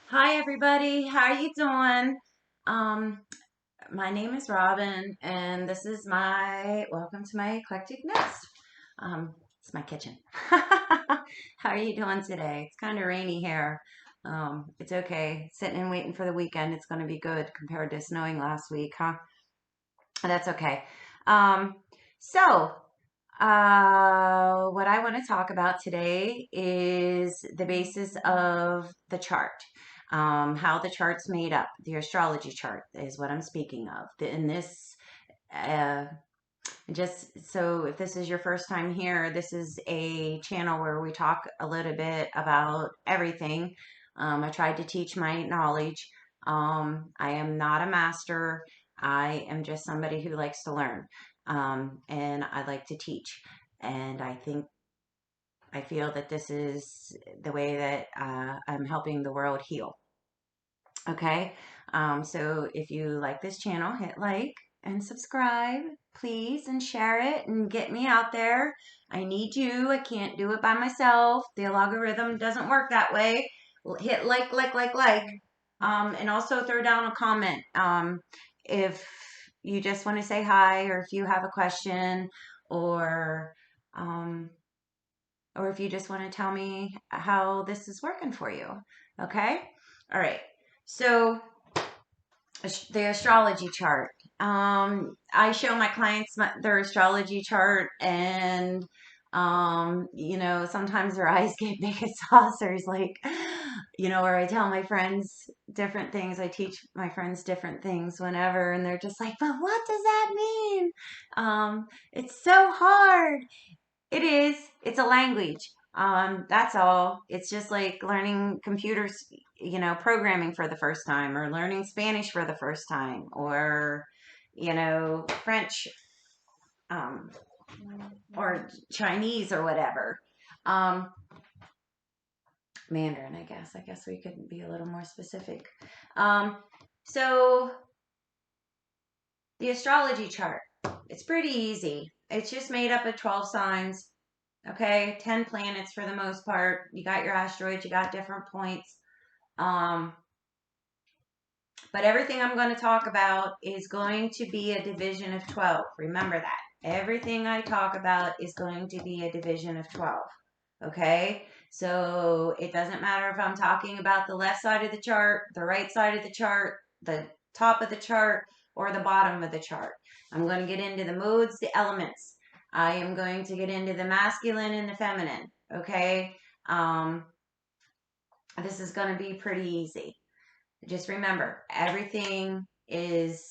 Hi everybody, how are you doing? Um, my name is Robin, and this is my welcome to my eclectic nest. It's my kitchen. How are you doing today? It's kind of rainy here. It's okay. Sitting and waiting for the weekend. It's going to be good compared to snowing last week, huh? That's okay. Um, so, what I want to talk about today is the basis of the chart, how the chart's made up. The astrology chart is what I'm speaking of. In this, uh, just so if this is your first time here, this is a channel where we talk a little bit about everything. I tried to teach my knowledge. I am not a master. I am just somebody who likes to learn. And I like to teach. And I feel that this is the way that I'm helping the world heal. Okay. So if you like this channel, hit like and subscribe, please, and share it and get me out there. I need you. I can't do it by myself. The algorithm doesn't work that way. Hit like. And also throw down a comment. If you just want to say hi, or if you have a question, or um, or if you just want to tell me how this is working for you. Okay? All right. So the astrology chart. I show my clients their astrology chart, and sometimes their eyes get big as saucers, like, or I tell my friends different things. I teach my friends different things whenever, and they're just like, "But what does that mean?" It's so hard. It is. It's a language. That's all. It's just like learning computers, programming for the first time, or learning Spanish for the first time, or, French, um, or Chinese or whatever. Um, Mandarin, I guess. I guess we could be a little more specific. So the astrology chart, it's pretty easy. It's just made up of 12 signs. Okay, 10 planets for the most part. You got your asteroids, you got different points. Um, but everything I'm going to talk about is going to be a division of 12. Remember that. Everything I talk about is going to be a division of 12. Okay, so it doesn't matter if I'm talking about the left side of the chart, the right side of the chart, the top of the chart, or the bottom of the chart. I'm going to get into the modes, the elements. I am going to get into the masculine and the feminine. Okay, um, this is going to be pretty easy. Just remember, everything is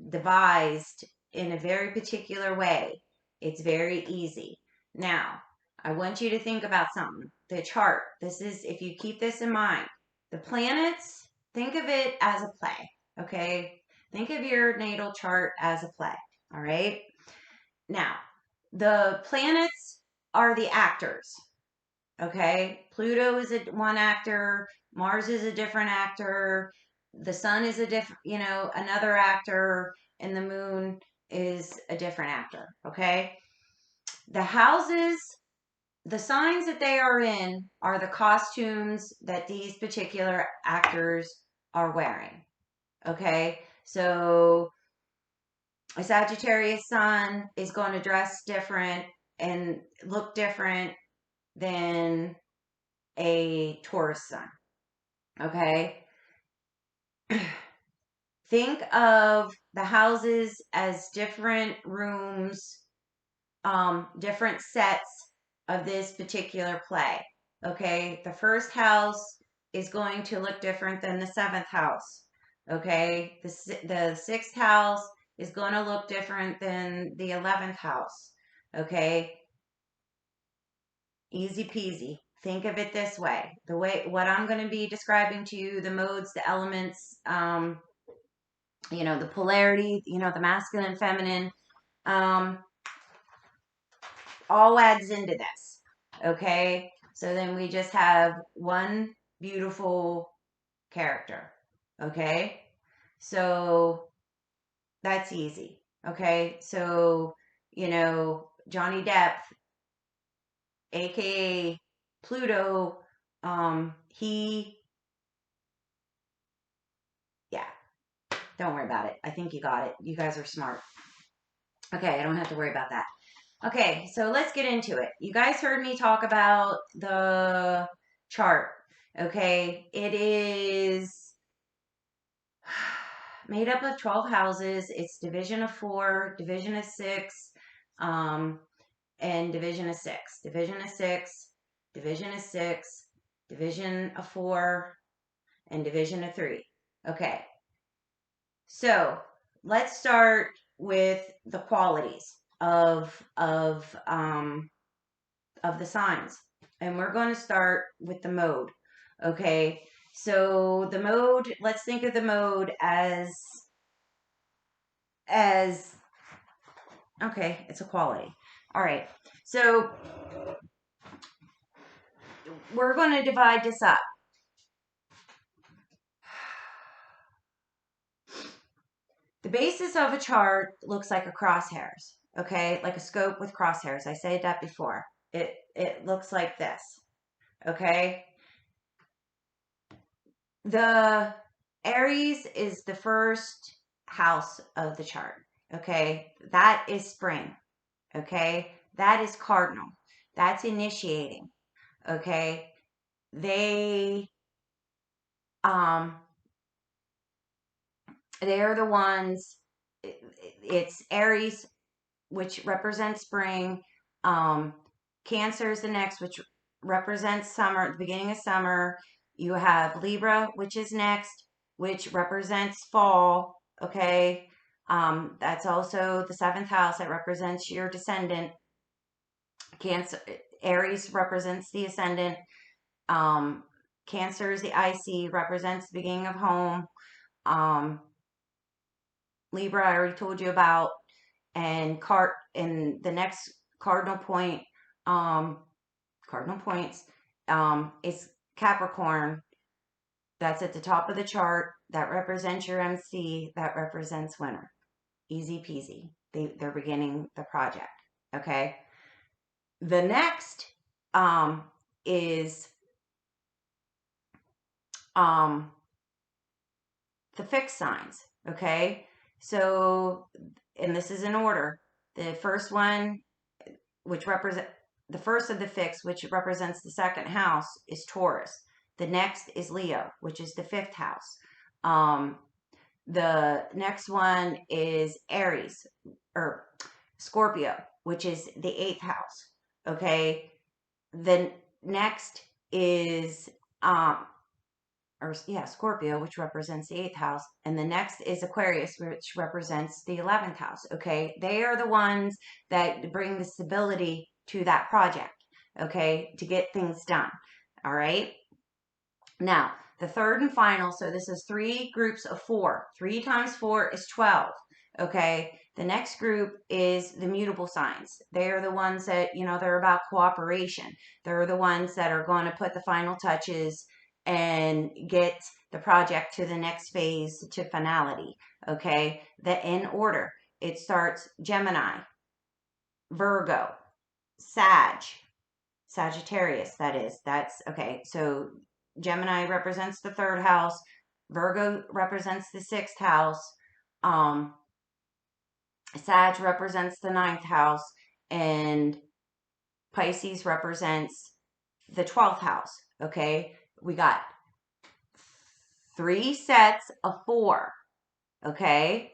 devised in a very particular way. It's very easy. Now, I want you to think about something. The chart, this is, if you keep this in mind, the planets, think of it as a play, okay? Think of your natal chart as a play, all right? Now, the planets are the actors, okay? Pluto is one actor, Mars is a different actor, the sun is a different, another actor, and the moon is a different actor, okay? The houses, the signs that they are in are the costumes that these particular actors are wearing, okay? So a Sagittarius sun is going to dress different and look different than a Taurus sun. Okay. Think of the houses as different rooms, different sets of this particular play. Okay. The first house is going to look different than the seventh house. Okay. The sixth house is going to look different than the 11th house. Okay. Easy peasy. Think of it this way. What I'm going to be describing to you, the modes, the elements, the polarity, the masculine, feminine, um, all adds into this. Okay? So then we just have one beautiful character. Okay? So that's easy. Okay? So, Johnny Depp, aka Pluto, he Don't worry about it. I think you got it. You guys are smart. Okay, I don't have to worry about that. Okay, so let's get into it. You guys heard me talk about the chart. Okay, it is made up of 12 houses. It's division of 4, division of 6, and division of 6. Division of 6, division of 6, division of 4, and division of 3. Okay, so let's start with the qualities of the signs, and we're going to start with the mode. Okay, so the mode, let's think of the mode as okay, it's a quality. All right, so we're going to divide this up. The basis of a chart looks like a crosshairs, okay? Like a scope with crosshairs. I said that before. It looks like this, okay? The Aries is the first house of the chart, okay? That is spring, okay? That is cardinal. That's initiating, okay? They they're the ones, it's Aries, which represents spring. Cancer is the next, which represents summer, the beginning of summer. You have Libra, which is next, which represents fall. Okay. That's also the 7th house that represents your descendant. Cancer, Aries represents the ascendant. Cancer is the IC, represents the beginning of home. Libra, I already told you about. And the next cardinal point, cardinal points, is Capricorn. That's at the top of the chart. That represents your MC. That represents winter. Easy peasy. They're beginning the project. Okay. The next is the fixed signs. Okay. So, and this is in order. The first one, which represent the first of the fixed, which represents the 2nd house, is Taurus. The next is Leo, which is the 5th house. The next one is Aries or Scorpio, which is the 8th house. Okay. The next is Scorpio, which represents the 8th house. And the next is Aquarius, which represents the 11th house. Okay. They are the ones that bring the stability to that project. Okay. To get things done. All right. Now, the third and final, so this is 3 groups of 4. 3 times 4 is 12. Okay. The next group is the mutable signs. They are the ones that, they're about cooperation. They're the ones that are going to put the final touches and get the project to the next phase, to finality. Okay. In order, it starts Gemini, Virgo, Sagittarius, that is. That's okay. So Gemini represents the 3rd house. Virgo represents the 6th house. Sag represents the 9th house. And Pisces represents the 12th house. Okay. We got 3 sets of 4. Okay.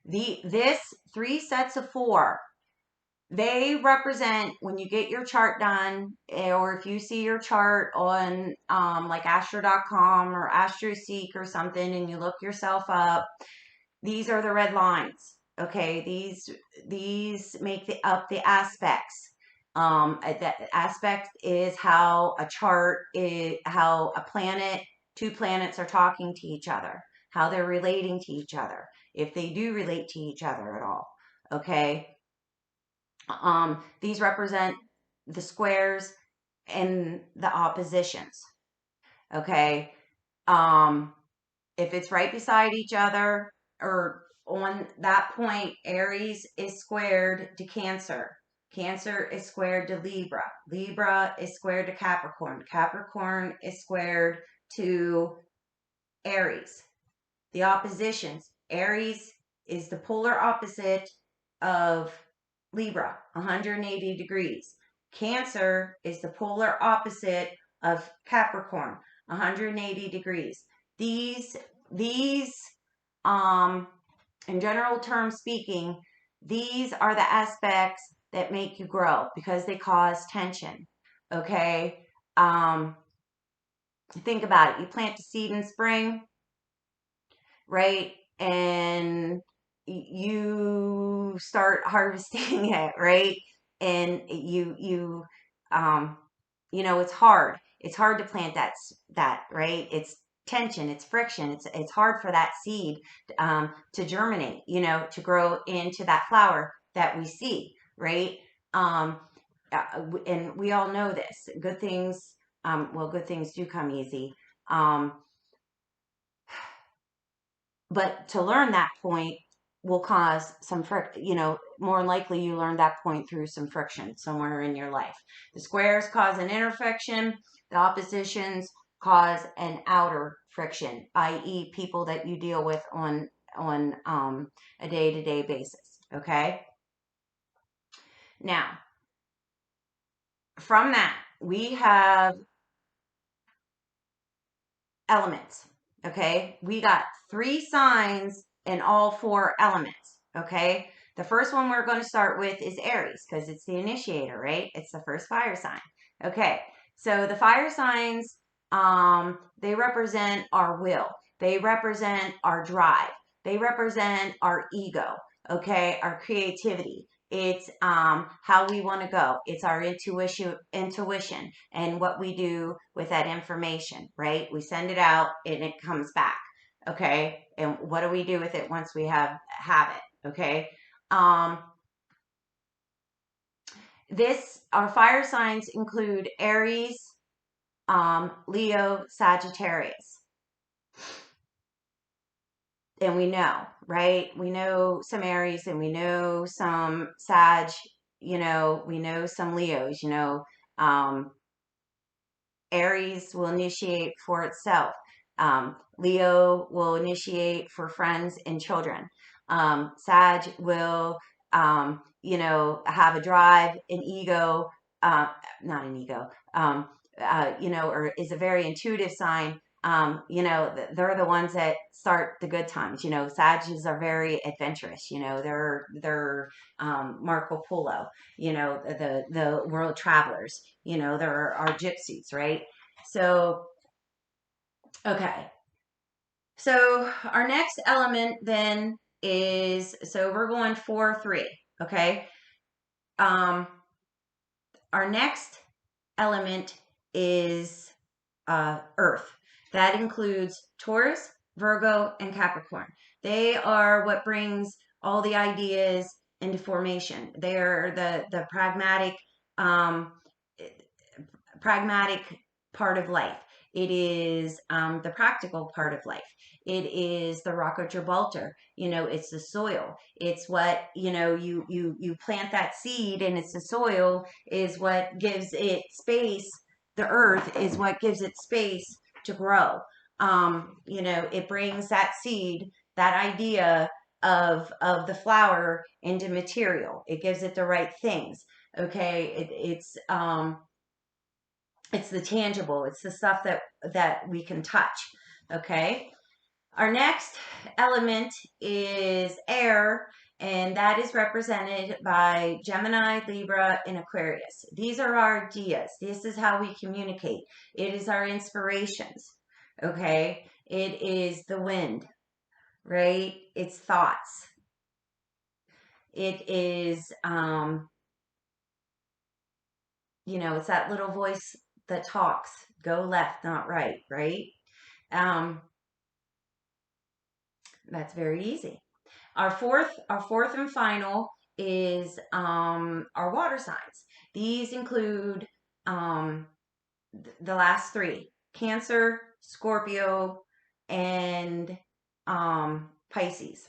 This 3 sets of 4, they represent, when you get your chart done, or if you see your chart on like astro.com or astroseek or something, and you look yourself up, these are the red lines. Okay. These make up the aspects. That aspect is how a chart is, how a planet, 2 planets are talking to each other, how they're relating to each other, if they do relate to each other at all. Okay. These represent the squares and the oppositions. Okay. If it's right beside each other, or on that point, Aries is squared to Cancer. Cancer is squared to Libra. Libra is squared to Capricorn. Capricorn is squared to Aries. The oppositions, Aries is the polar opposite of Libra, 180 degrees. Cancer is the polar opposite of Capricorn, 180 degrees. These, in general terms speaking, these are the aspects that make you grow because they cause tension. Okay. Think about it. You plant a seed in spring, right? And you start harvesting it, right? And um, it's hard. It's hard to plant that, right? It's tension, it's friction. It's hard for that seed to germinate, to grow into that flower that we see, right? Um, and we all know this. Good things, good things do come easy. But to learn that point will cause some more likely you learn that point through some friction somewhere in your life. The squares cause an inner friction, the oppositions cause an outer friction, i.e. people that you deal with on a day-to-day basis. Okay. Now, from that, we have elements. Okay. We got 3 signs in all 4 elements. Okay. The first one we're going to start with is Aries because it's the initiator, right? It's the first fire sign. Okay. So the fire signs, they represent our will. They represent our drive. They represent our ego. Okay. Our creativity. It's how we want to go. It's our intuition and what we do with that information, right? We send it out and it comes back. Okay. And what do we do with it once we have it? Okay. Our fire signs include Aries, Leo, Sagittarius. And we know, right? We know some Aries and we know some Sag, we know some Leos, Aries will initiate for itself. Leo will initiate for friends and children. Sag will, have a drive, an ego, not an ego, or is a very intuitive sign. They're the ones that start the good times. Sages are very adventurous. They're Marco Polo. The world travelers. There are gypsies, right? So, okay. So our next element then is, so we're going 4-3. Okay. Our next element is Earth. That includes Taurus, Virgo, and Capricorn. They are what brings all the ideas into formation. They're the pragmatic part of life. It is the practical part of life. It is the rock of Gibraltar. It's the soil. It's what, you plant that seed and it's the soil is what gives it space. The earth is what gives it space to grow. It brings that seed, that idea of the flower into material. It gives it the right things. Okay. It's the tangible. It's the stuff that we can touch. Okay. Our next element is air, and that is represented by Gemini, Libra, and Aquarius. These are our ideas. This is how we communicate. It is our inspirations. Okay. It is the wind, right? It's thoughts. It is, it's that little voice that talks. Go left, not right, right? That's very easy. Our fourth and final is our water signs. These include the last 3: Cancer, Scorpio, and Pisces.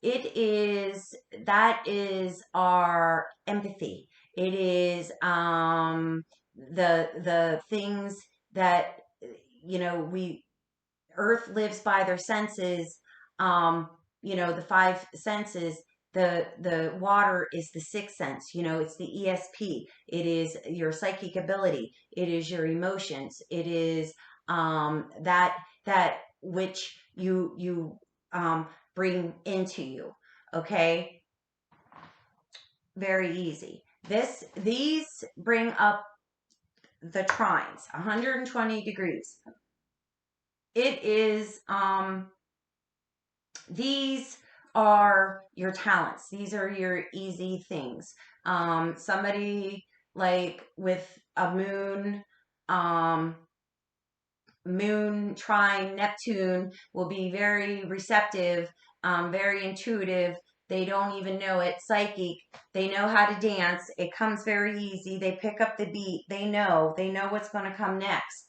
That is our empathy. It is the things that we Earth lives by their senses. You know, the five senses. The water is the sixth sense. You know, it's the ESP. It is your psychic ability. It is your emotions. It is that which you bring into you. Okay, very easy. These bring up the trines, 120 degrees. It is these are your talents. These are your easy things. Somebody like with a um, moon trine Neptune will be very receptive, very intuitive. They don't even know it. Psychic. They know how to dance. It comes very easy. They pick up the beat. They know what's going to come next.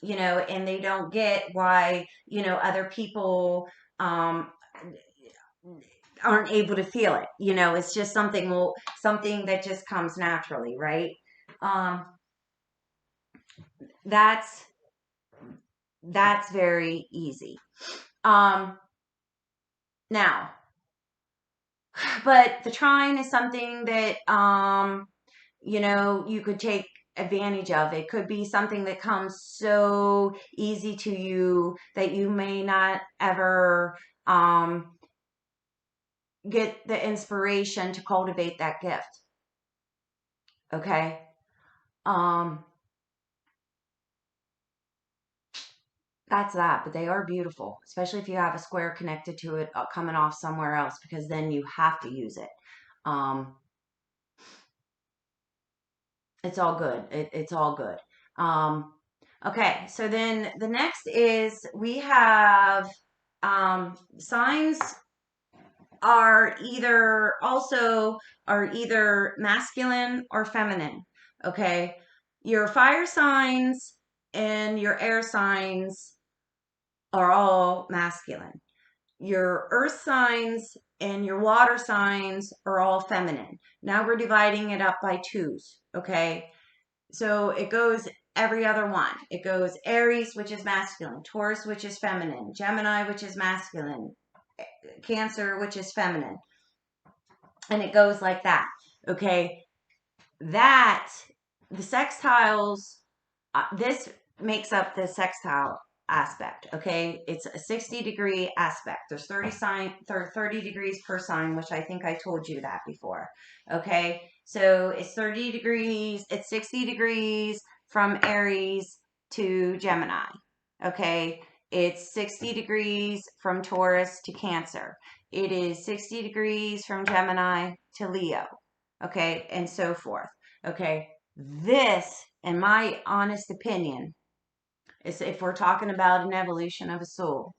You know, and they don't get why, you know, other people um, aren't able to feel it. You know, it's just something that just comes naturally, right? Um, that's that's very easy. Um, Now, but the trine is something that you know, you could take advantage of. It could be something that comes so easy to you that you may not ever um get the inspiration to cultivate that gift. Okay. Um, that's that, but they are beautiful, especially if you have a square connected to it coming off somewhere else, because then you have to use it. Um, it's all good. It's all good. Um, okay, so then the next is we have signs are either masculine or feminine. Okay, your fire signs and your air signs are all masculine. Your earth signs and your water signs are all feminine. Now we're dividing it up by twos. Okay, so it goes every other one. It goes Aries, which is masculine, Taurus, which is feminine, Gemini, which is masculine, Cancer, which is feminine. And it goes like that. Okay. That, the sextiles, this makes up the sextile aspect. Okay. It's a 60-degree aspect. There's 30 degrees per sign, which I think I told you that before. Okay. So it's 30 degrees, it's 60 degrees from Aries to Gemini. Okay. It's 60 degrees from Taurus to Cancer. It is 60 degrees from Gemini to Leo. Okay. And so forth. Okay. This, in my honest opinion, is if we're talking about an evolution of a soul,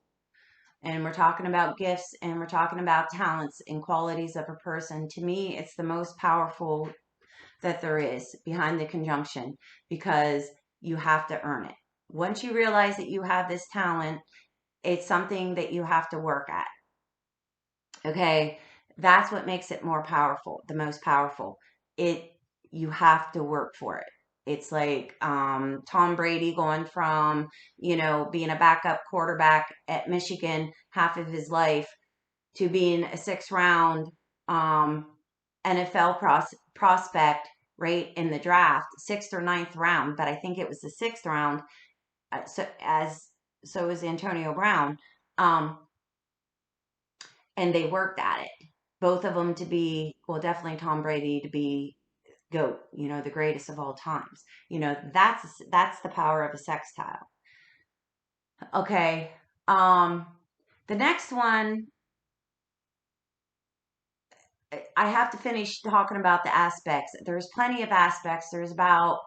and we're talking about gifts, and we're talking about talents and qualities of a person, to me, it's the most powerful that there is behind the conjunction, because you have to earn it. Once you realize that you have this talent, it's something that you have to work at. Okay, that's what makes it more powerful, the most powerful. It You have to work for it. It's like Tom Brady going from, you know, being a backup quarterback at Michigan half of his life to being a sixth round um, NFL prospect, right, in the draft, sixth or ninth round, but I think it was the sixth round. So is Antonio Brown. Um, and they worked at it. Both of them to be, well, definitely Tom Brady to be GOAT, you know, the greatest of all times. You know, that's the power of a sextile. Okay. Um, the next one, I have to finish talking about the aspects. There's plenty of aspects. There's about,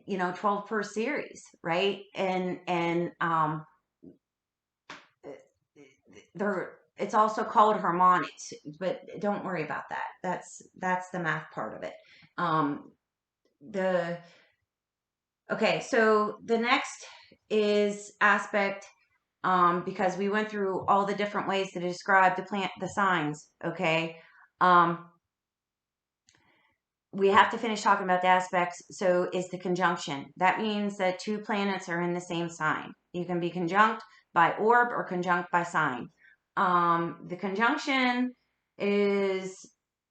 you know, 12 per series, right? And there, it's also called harmonics, but don't worry about that. That's the math part of it. Um, the Okay, so the next is aspect, because we went through all the different ways to describe the signs. Okay, um, we have to finish talking about the aspects. So is the conjunction. That means that two planets are in the same sign. You can be conjunct by orb or conjunct by sign. The conjunction is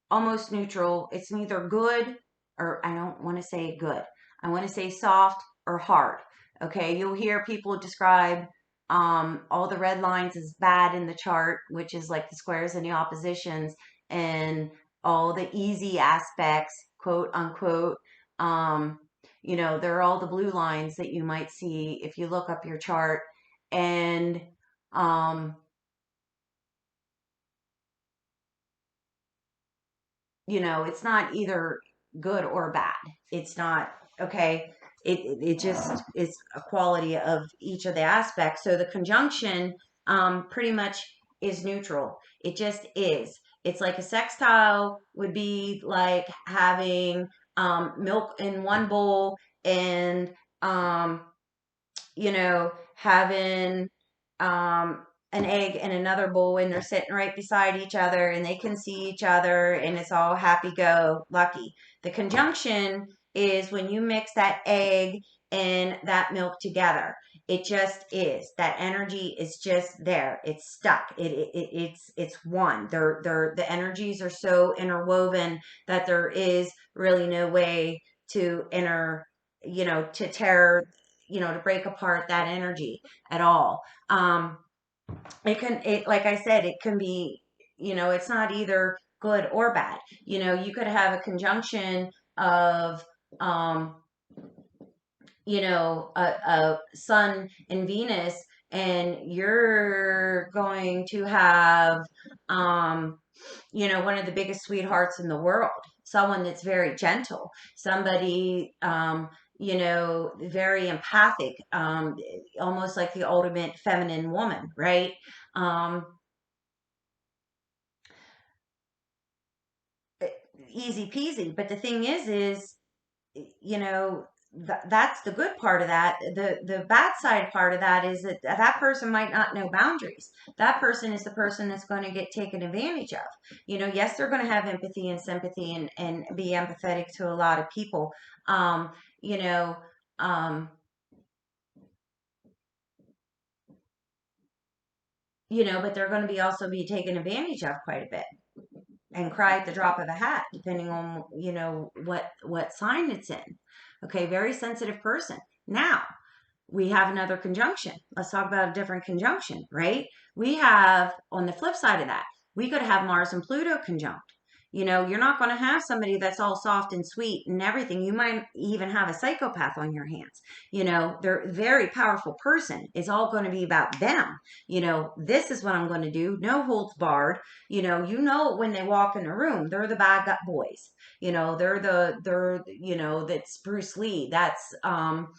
almost neutral. It's neither good, or I don't want to say good. I want to say soft or hard. Okay, you'll hear people describe all the red lines as bad in the chart, which is like the squares and the oppositions, and all the easy aspects, quote unquote. Um, they're all the blue lines that you might see if you look up your chart. And um, it's not either good or bad. It's not, okay. It just is a quality of each of the aspects. So the conjunction pretty much is neutral. It just is. It's like a sextile would be like having milk in one bowl and um, having an egg in another bowl, and they're sitting right beside each other and they can see each other and it's all happy go lucky. The conjunction is when you mix that egg and that milk together. It just is. That energy is just there. It's stuck. It's one. The energies are so interwoven that there is really no way to to tear, to break apart that energy at all. Like I said, it can be, it's not either good or bad. You could have a conjunction of, um, a sun and Venus, and you're going to have, um, one of the biggest sweethearts in the world, someone that's very gentle, somebody, very empathic, almost like the ultimate feminine woman, right? Um, Easy peasy. But the thing is, you know, that's the good part of that. The bad side part of that is that that person might not know boundaries. That person is the person that's going to get taken advantage of. Yes, they're going to have empathy and sympathy and be empathetic to a lot of people. Um, you know, um, but they're going to be also be taken advantage of quite a bit and cry at the drop of a hat, depending on, what sign it's in. Okay, very sensitive person. Now, we have another conjunction. Let's talk about a different conjunction, right? We have, on the flip side of that, we could have Mars and Pluto conjunct. You're not going to have somebody that's all soft and sweet and everything. You might even have a psychopath on your hands. They're a very powerful person. It's all going to be about them. This is what I'm going to do. No holds barred. When they walk in the room, they're the bad gut boys. That's Bruce Lee. That's, um,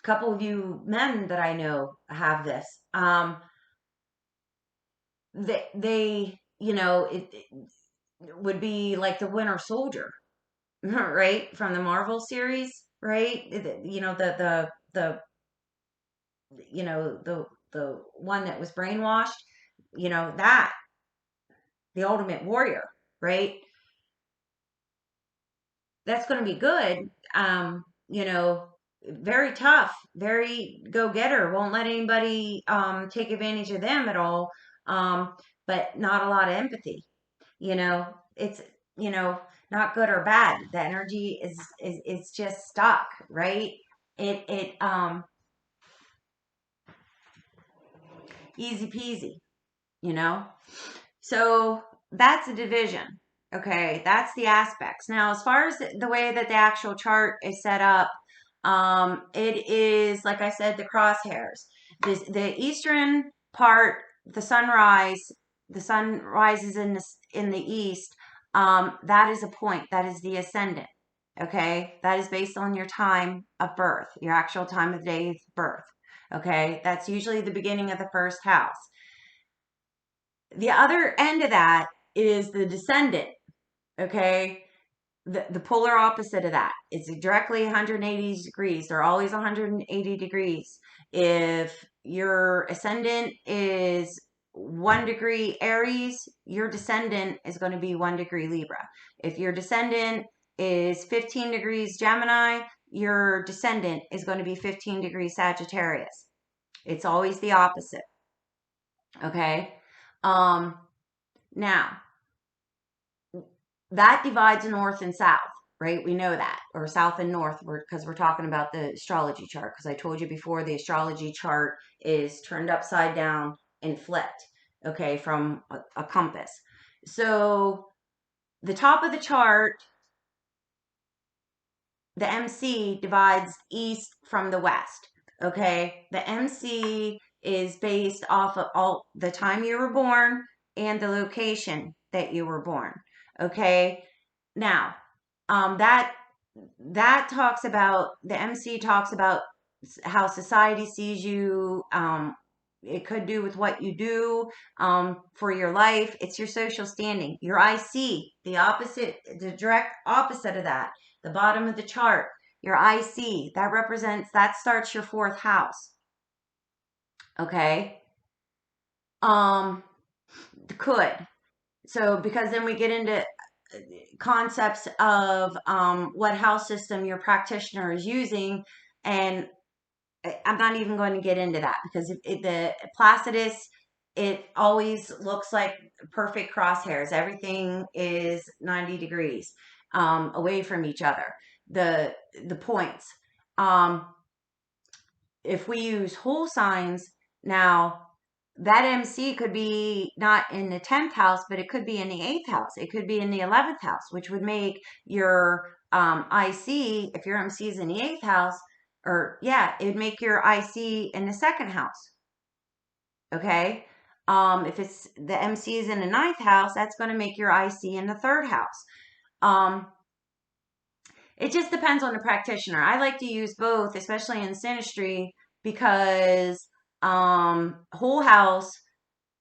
couple of you men that I know have this. It would be like the Winter Soldier, right, from the Marvel series, right? The one that was brainwashed, that the Ultimate Warrior, right? That's going to be good. Very tough, very go-getter, won't let anybody take advantage of them at all. But not a lot of empathy. It's, not good or bad. The energy is it's just stuck, right? It easy peasy, you know? So that's a division. Okay, that's the aspects. Now, as far as the way that the actual chart is set up, it is, like I said, the crosshairs. The eastern part, the sun rises in the east. That is a point. That is the ascendant. Okay, that is based on your time of birth, your actual time of day of birth. Okay, that's usually the beginning of the first house. The other end of that is the descendant. Okay, the polar opposite of that. It's directly 180 degrees. They're always 180 degrees. If your ascendant is 1 degree Aries, your descendant is going to be 1 degree Libra. If your descendant is 15 degrees Gemini, your descendant is going to be 15 degrees Sagittarius. It's always the opposite. Okay. Now that divides north and south, right? We know that, or south and north, because we're talking about the astrology chart. Because I told you before, the astrology chart is turned upside down and flipped, okay, from a compass. So the top of the chart, the MC divides east from the west. Okay, the MC is based off of all the time you were born and the location that you were born. Okay, now that talks about, the MC talks about how society sees you. It could do with what you do for your life. It's your social standing, your IC, the opposite, the direct opposite of that, the bottom of the chart, your IC, that represents, that starts your 4th house. Okay. Could. So, because then we get into concepts of what house system your practitioner is using, and I'm not even going to get into that, because the Placidus, it always looks like perfect crosshairs. Everything is 90 degrees away from each other. The points. If we use whole signs, now that MC could be not in the 10th house, but it could be in the 8th house. It could be in the 11th house, which would make your IC, if your MC is in the 8th house, or yeah, it would make your IC in the 2nd house. Okay. If it's the MC is in the 9th house, that's going to make your IC in the 3rd house. It just depends on the practitioner. I like to use both, especially in synastry, because whole house,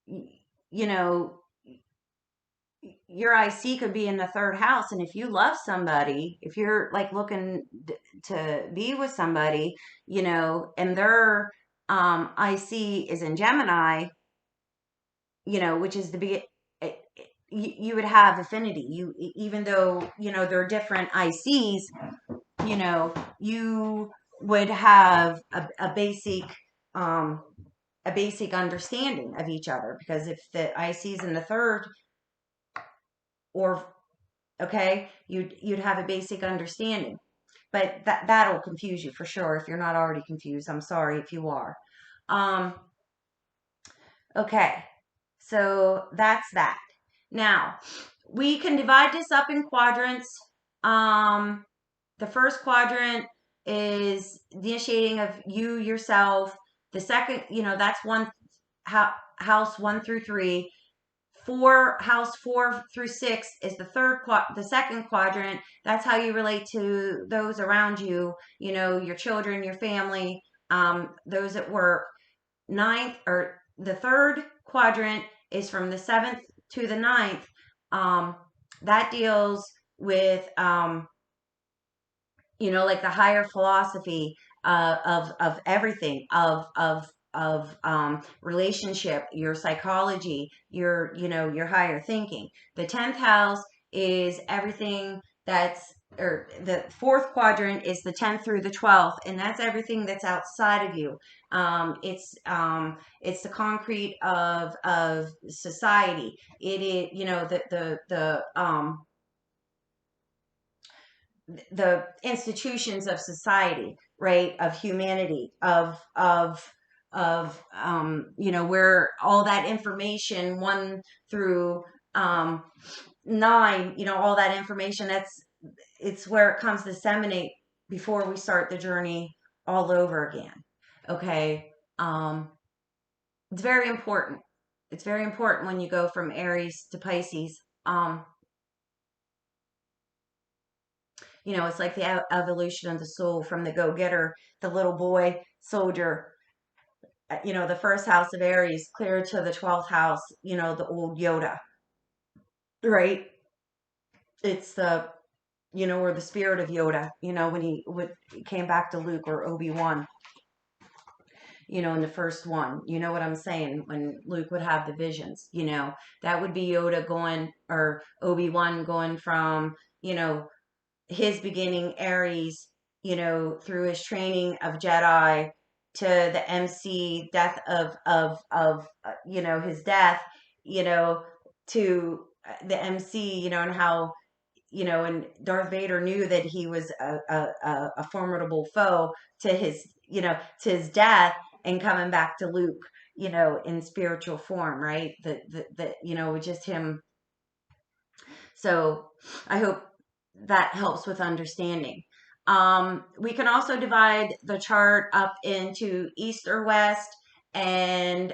you know, your IC could be in the 3rd house. And if you love somebody, if you're like looking to be with somebody, and their IC is in Gemini, which is you would have affinity. Even though, they're different ICs, you would have a basic understanding of each other, because if the IC's in the 3rd, or okay, you'd have a basic understanding. But that'll confuse you for sure if you're not already confused. I'm sorry if you are. Okay, so that's that. Now, we can divide this up in quadrants. The first quadrant is the initiating of you yourself. The second, that's house 1 through 3. House 4 through 6 is the second quadrant. That's how you relate to those around you, your children, your family, those at work. Ninth, or the third quadrant, is from the 7th to the 9th. That deals with like the higher philosophy of everything, of relationship, your psychology, your higher thinking. The 10th house is everything or the 4th quadrant is the 10th through the 12th, and that's everything that's outside of you. It's the concrete of society. It is, the institutions of society, right, of humanity, of where all that information 1 through 9, all that information, it's where it comes to disseminate before we start the journey all over again. Okay. It's very important. It's very important when you go from Aries to Pisces. It's like the evolution of the soul, from the go-getter, the little boy soldier, the first house of Aries, clear to the 12th house, the old Yoda, right? It's or the spirit of Yoda, when he came back to Luke or Obi-Wan. in the first one. You know what I'm saying? When Luke would have the visions, that would be Yoda going, or Obi-Wan going from, his beginning Aries, through his training of Jedi to the MC death of his death, to the MC, and how, and Darth Vader knew that he was a formidable foe to his death, and coming back to Luke, in spiritual form, right? Just him. So I hope that helps with understanding. We can also divide the chart up into east or west, and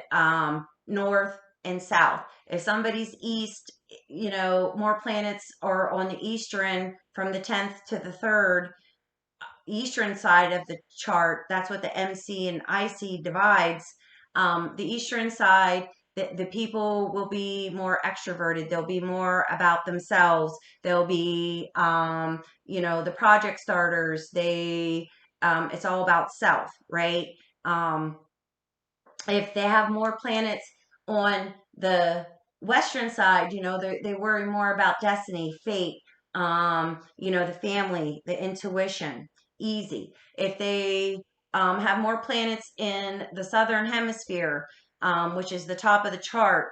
north and south. If somebody's east, more planets are on the eastern from the 10th to the 3rd, eastern side of the chart. That's what the MC and IC divides. The eastern side, the people will be more extroverted. They'll be more about themselves. They'll be, the project starters. It's all about self, right? If they have more planets on the western side, they worry more about destiny, fate, the family, the intuition, easy. If they have more planets in the southern hemisphere, which is the top of the chart,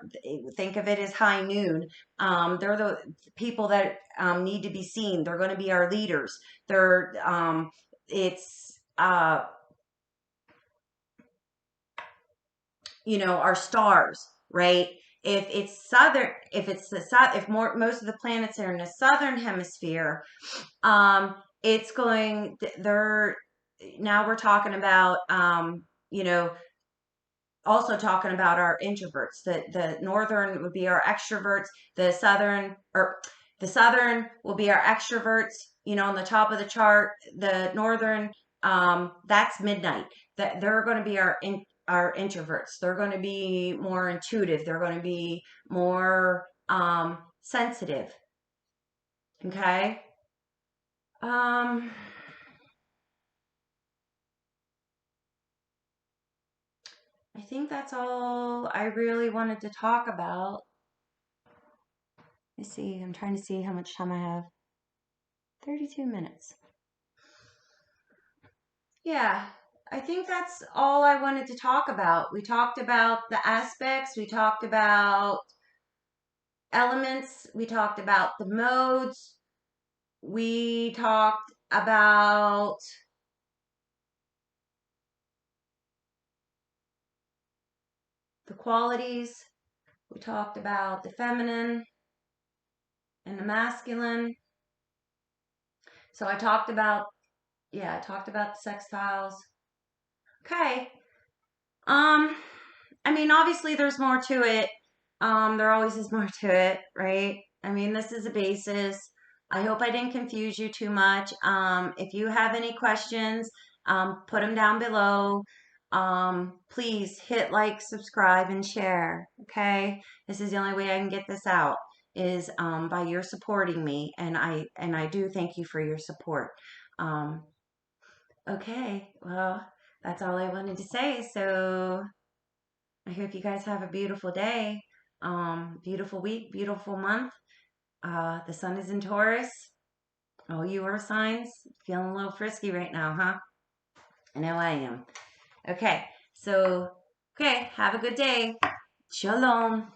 think of it as high noon. They're the people that need to be seen. They're going to be our leaders. It's our stars, right? If it's southern, if most of the planets are in the southern hemisphere, it's going, they're, now we're talking about, also talking about our introverts. The northern would be our extroverts. The southern will be our extroverts, on the top of the chart. The northern, that's midnight. That they're going to be our introverts. They're going to be more intuitive. They're going to be more sensitive. Okay. I think that's all I really wanted to talk about. Let me see. I'm trying to see how much time I have. 32 minutes. Yeah, I think that's all I wanted to talk about. We talked about the aspects, we talked about elements, we talked about the modes, we talked about the qualities, we talked about the feminine and the masculine. So I talked about the sextiles. Okay. I mean, obviously there's more to it. There always is more to it, right? I mean, this is a basis. I hope I didn't confuse you too much. If you have any questions, put them down below. Please hit like, subscribe, and share. Okay? This is the only way I can get this out, is by your supporting me, and I do thank you for your support. Okay, well, that's all I wanted to say. So I hope you guys have a beautiful day, beautiful week, beautiful month. The sun is in Taurus. All you earth signs, feeling a little frisky right now, huh? I know I am. Okay, so, have a good day. Shalom.